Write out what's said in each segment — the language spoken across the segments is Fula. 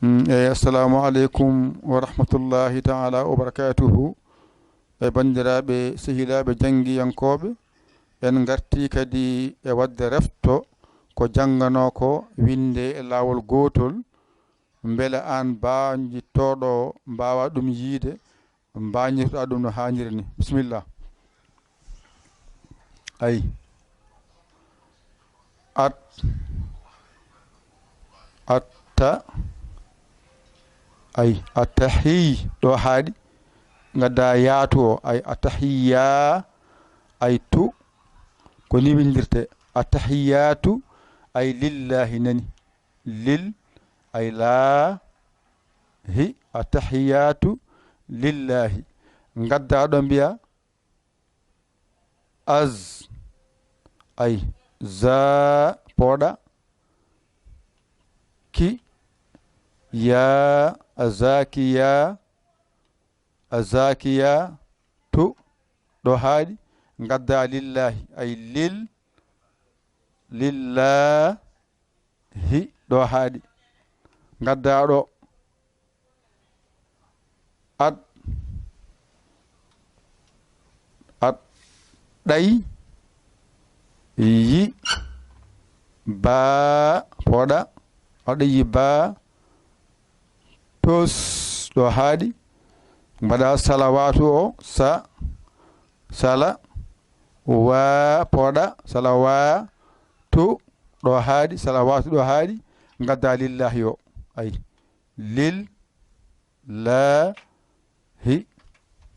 Assalamu alaikum wa rahmatullahi ta'ala wa barakatuhu. Bandiraɓe sehilaɓe janggiyankoɓe en garti kadi e wadde refto ko janggano ko winde e lawol gotol beele an bañittoɗo mbawa ɗum yiide bañirtoɗa ɗum no hanniri ni. Bisimillah. Ay atta ay attahiy ɗo haaɗi gadda yaatu o ay attahiyya ay tu ko ni windirte attahiyatu ay lillahi nani lil ay laahi attahiyatu lillahi gadda ɗo mbiya az ay za poɗa ki ya azakiya azakiya tu ɗo haaɗi gadda lillahi ay lillahi ɗo haaɗi gadda ɗo ad ɗay yi ba poɗa aɗa yi ba tos ɗo haaɗi mbaɗa salawatu o sala wa poɗa salawa to ɗo haaɗi salawatu ɗo haaɗi gadda lillahi o ay lillahi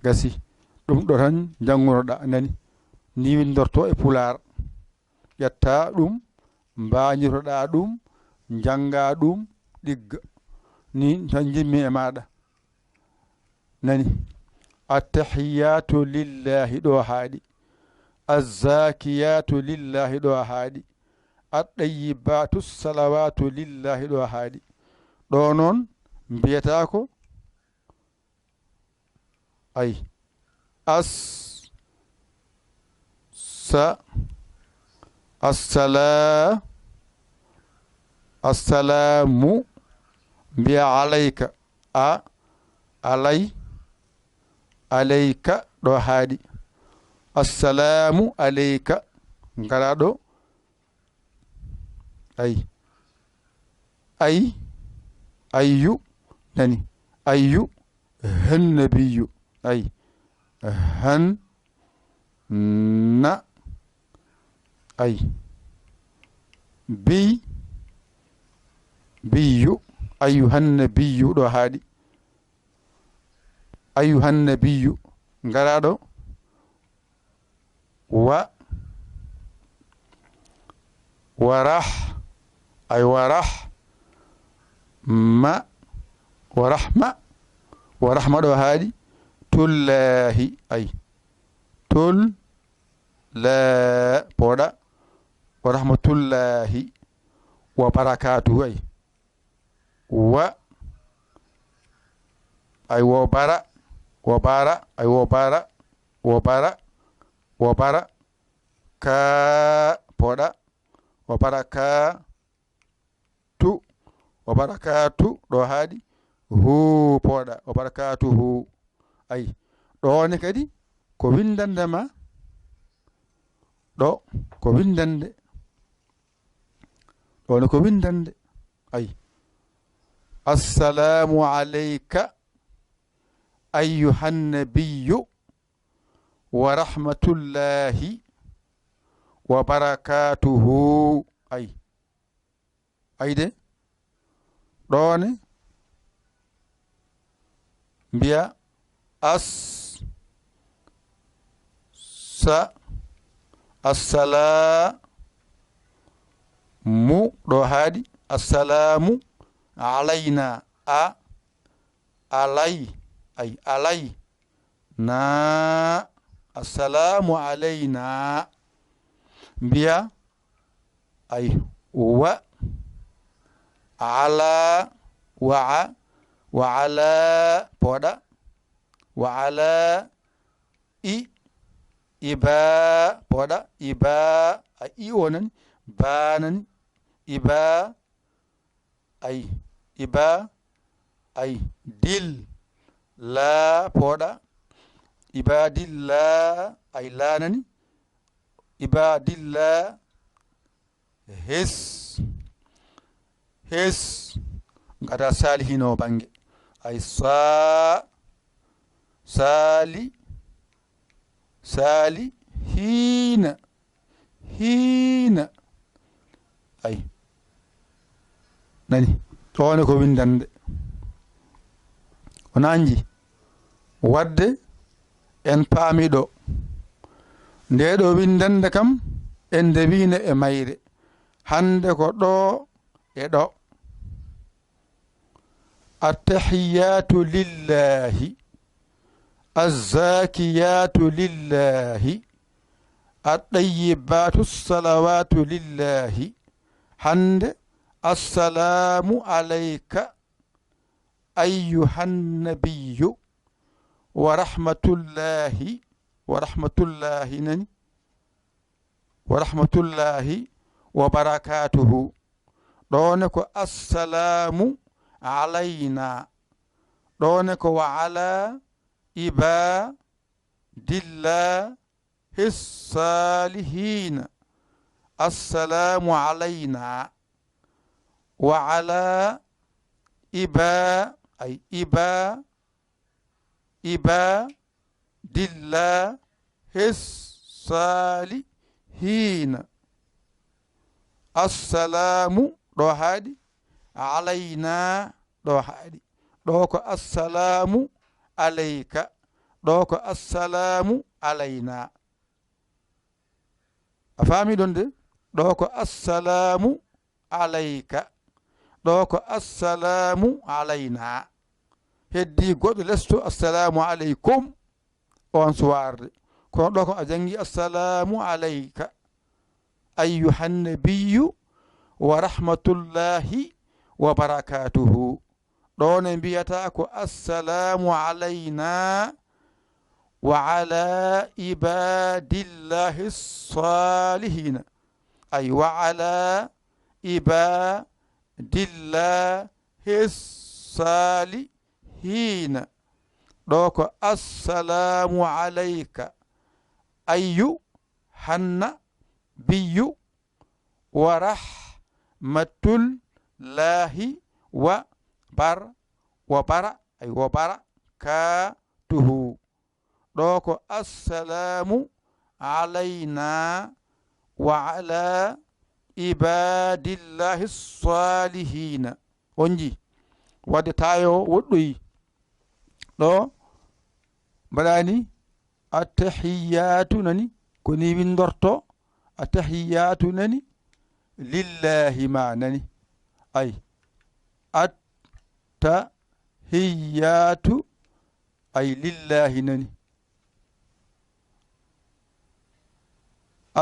gasi ɗum ɗo tan janngunoɗa nani ni windorto e pular ƴetta ɗum mbañitoɗa ɗum janga ɗum ɗigga ni tan jimmi e maɗa nani attahiyatu lillahi ɗo haaɗi azzakiyatu lillahi ɗo haaɗi aɗɗayyibatu salawatu lillahi ɗo haaɗi ɗo noon mbiyata ko ay assalamu mbiya alayka alayka ɗo haaɗi assalamu alayka ngara ɗo ayyu nani ayyu hannabiyu ay han na ay biyu ayyuhannabiyu ɗo haaɗi ayyuhannabiyu ngaraɗo warah ay warahma ɗo haaɗi tullahi ay poɗa wa rahmatullahi wa barakatuhu ay wa bara ay wo bara ka poɗa wa barakatu ɗo haaɗi hu poɗa wa barakatuhu ay ɗone kadi ko windande ma ɗo ko windande ɗone ko windande ay assalamu alayka ayyuhannabiyu wa rahmatullahi wa barakatuhu ayde ɗone mbiya assalamu ɗo haaɗi assalamu alayna alayna assalamu alayna mbiya ay wa ala poɗa wa ala iba poɗa iba a i o nani ba nani iba ay iba ay dil la poɗa ibadillah ay lanani ibadillah hes gata salihino bange ay sali hina ay nani ɗone ko windande onanji wadde en paamiɗo nde ɗo windande kam en ndewine e mayre hande ko ɗo e ɗo attahiyatu lillahi azzakiyatu lillahi aɗayyibatu salawatu lillahi hande assalamu alayka ayyuhannabiyu wa rahmatullahi nani wa rahmatullahi wa barakatuhu ɗone ko assalamu alayna ɗone ko wa ala ibadillahi salihina assalamu alayna wa ala ibadillahi salihina assalamu ɗo haaɗi alayna ɗo haaɗi ɗo ko assalamu alayka ɗo ko assalamu alayna a faami ɗon de ɗo ko assalamu alayka ɗo ko assalamu alayna heddi goɗɗo lesto assalamu aleykum on suwarde kono ɗo ko a jangi assalamu alayka ayyuhannabiyu wa rahmatullahi wa barakatuhu ɗone mbiyata ko assalamu alayna wa ala ibadillahi salihina ay wa ala ibadillahi salihina ɗo ko assalamu alayka ayyuhannabiyu wa rahmatullahi wa barakatuhu ɗo ko assalamu alayna wa ala ibadillahi salihina on ji wadde tayo woɗɗoyi ɗo mbaɗani attahiyatu nani ko ni windorto attahiyatu nani lillahi ma nani ay attahiyatu ay lillahi nani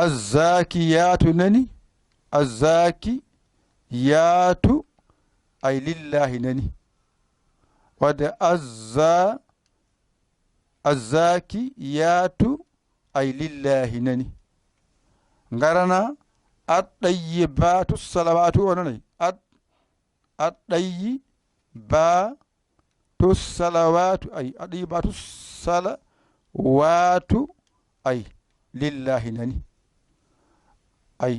azzakiyatu nani azzakiyatu ay lillahi nani wadde azzakiyatu ay lillahi nani ngarana aɗɗayyibatu salawatu o nanay aɗɗayyibatu salawatu ay aɗɗayyibatu salawatu ay lillahi nani ay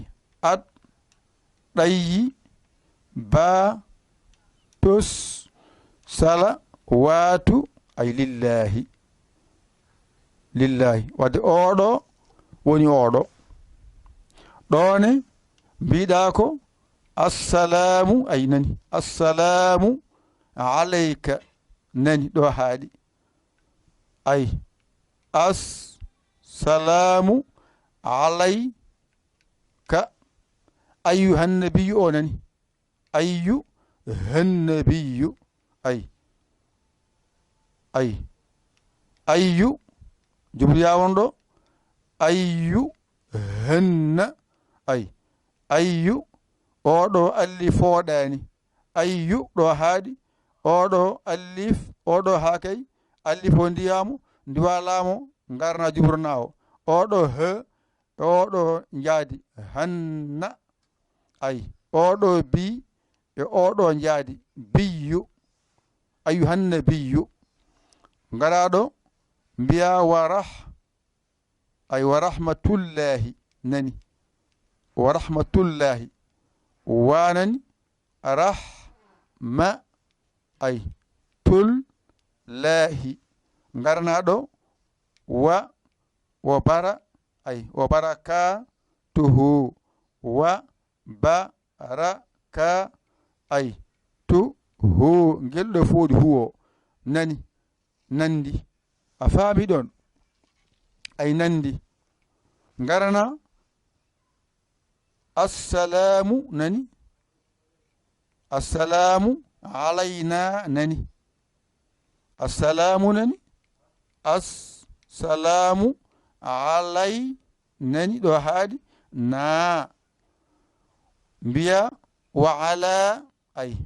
aɗɗayyibatu salawatu ay lillahi wadde oɗo woni oɗo ɗone mbiɗa ko assalamu ay nani assalamu alayka nani ɗo haaɗi ay assalamu alayka ayyuhannabiyu o nani ayyuhannabiyu ayyu jubriya won ɗo ayyuhanna ayyu oɗo allif foɗani ayyu ɗo haaɗi oɗo allif oɗo ha kay allif o ndiyamo ndiwalamo garna jubrana o oɗo he oɗo jaadi hanna oɗo bi e oɗo jaadi biyyu أيها النبي غرادو بيا أي ورحمة الله نني ورحمة الله وانني رحمة أي تل الله غرنادو وبرا أي وبركاته وبركة أي تو هو جل فود هو نني نندي أفامي دون أي نندي غرنا السلام نني السلام علينا نني السلام نني السلام علي نني دو هادي نا بيا وعلى أي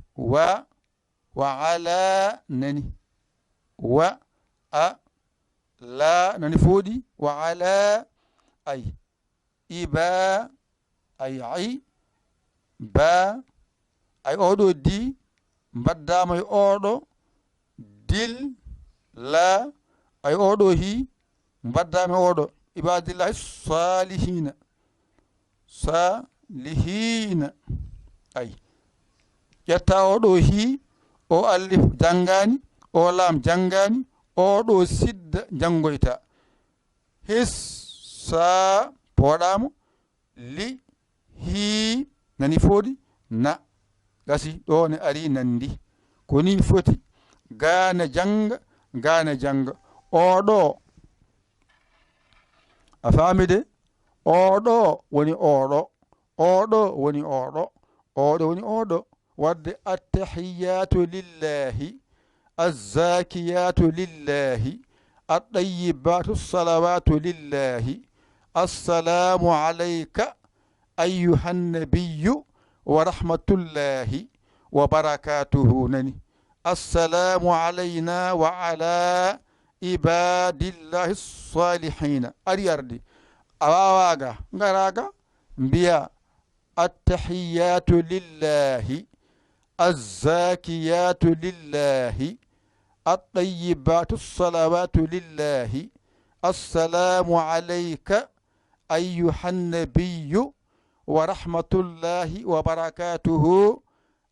وعلى نني لا نني فودي وعلى أي إبا أي با أي أودو دي بدام أي أودو دل لا أي أودو هي بدام أودو عباد الله الصالحين صالحين أي يتا أودو هي أو ألف جانغاني أو لام جانغاني أودو سد جانغويتا هس سا بودامو li hi nani fodi na gasi ɗo ne ari nandi ko ni foti gana janga oɗo a famide oɗo woni oɗo woni oɗo woni oɗo wadde attahiyatu lillahi azzakiyatu lillahi الطيبات الصلوات لله السلام عليك أيها النبي ورحمة الله وبركاته نني السلام علينا وعلى عباد الله الصالحين أرياردي أواغا غراغا بيا التحيات لله الزاكيات لله الطيبات الصلوات لله السلام عليك أيها النبي ورحمة الله وبركاته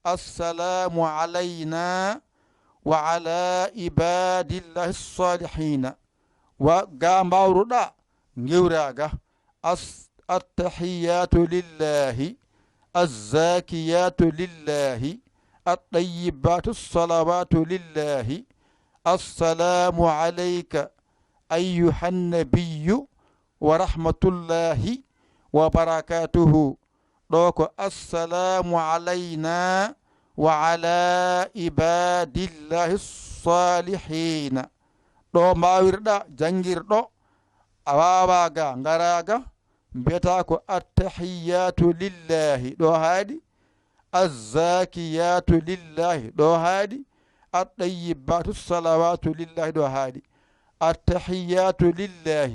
السلام علينا وعلى عباد الله الصالحين وقام باوردا نيوراغا التحيات لله الزاكيات لله الطيبات الصلوات لله السلام عليك أيها النبي ورحمة الله وبركاته دوكو السلام علينا وعلى عباد الله الصالحين دو ماويردا جانغيردو أواواغا غراغا بيتاكو التحيات لله دو هادي الزاكيات لله دو هادي الطيبات الصلوات لله دو هادي التحيات لله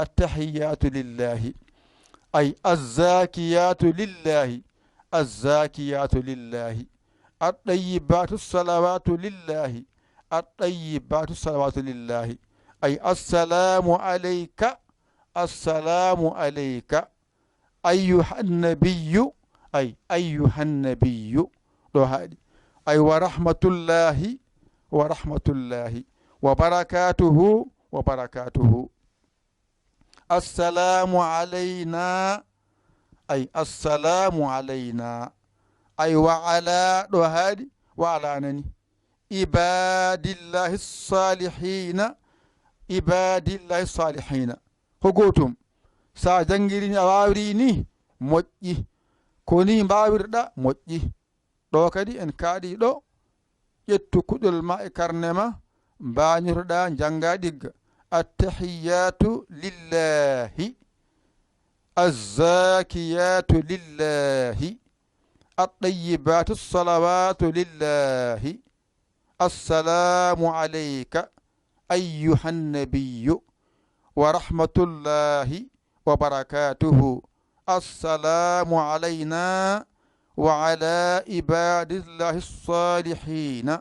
التحيات لله أي الزاكيات لله الزاكيات لله الطيبات الصلوات لله الطيبات الصلوات لله أي السلام عليك السلام عليك أيها النبي أي أيها النبي أي ورحمة الله ورحمة الله وبركاته وبركاته السلام علينا أي السلام علينا أي وعلى هادي وعلى نني عباد الله الصالحين عباد الله الصالحين هقوتم ساجنجرين أواريني موجي كوني باوردا موجي دو كدي ان كادي دو يتو كودل ما كارنما بانيردا جانغا ديغ التحيات لله الزاكيات لله الطيبات الصلوات لله السلام عليك أيها النبي ورحمة الله وبركاته السلام علينا وعلى عباد الله الصالحين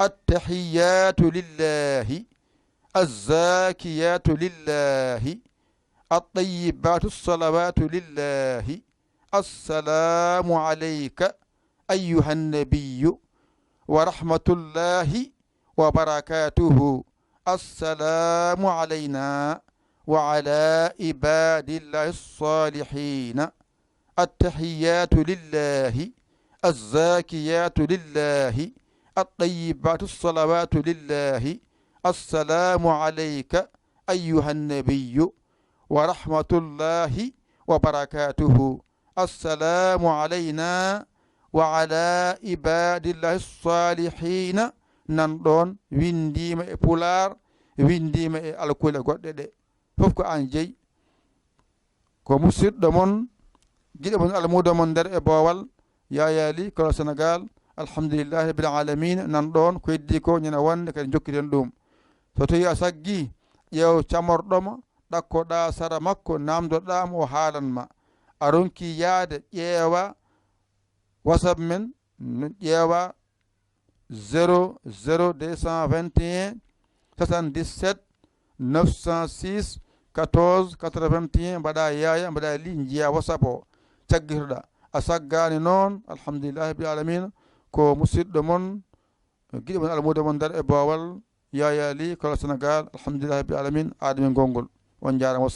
التحيات لله الزاكيات لله الطيبات الصلوات لله السلام عليك أيها النبي ورحمة الله وبركاته السلام علينا وعلى عباد الله الصالحين التحيات لله الزاكيات لله الطيبات الصلوات لله السلام عليك أيها النبي ورحمة الله وبركاته السلام علينا وعلى عباد الله الصالحين نندون وينديما بولار وينديما الكل غودde de fof ko an jeyi ko musidɗo mon giɗo mon almudo mon nder e boowal yayali kala Sénégal alhamdulillahi rabbil alamin nan ɗon ko heddi ko ñana wonde kadi jokkiten ɗum so tawi a saggi ƴeew camorɗoma ɗakkoɗa sara makko namdoɗamo o haalanma a ronki yaade ƴeewa whatsapp men ƴeewa 00221 77 906 14 81 mbaɗa yaya mbaɗa li jiya whatsapp o caggitoɗa a saggani noon alhamdulillahi rabbil alamin ko musidɗo mon giɗo mon almudo mon dar e bowal yaya li kala Sénégal alhamdulillahi rabbil alamin adami gongol on jarama.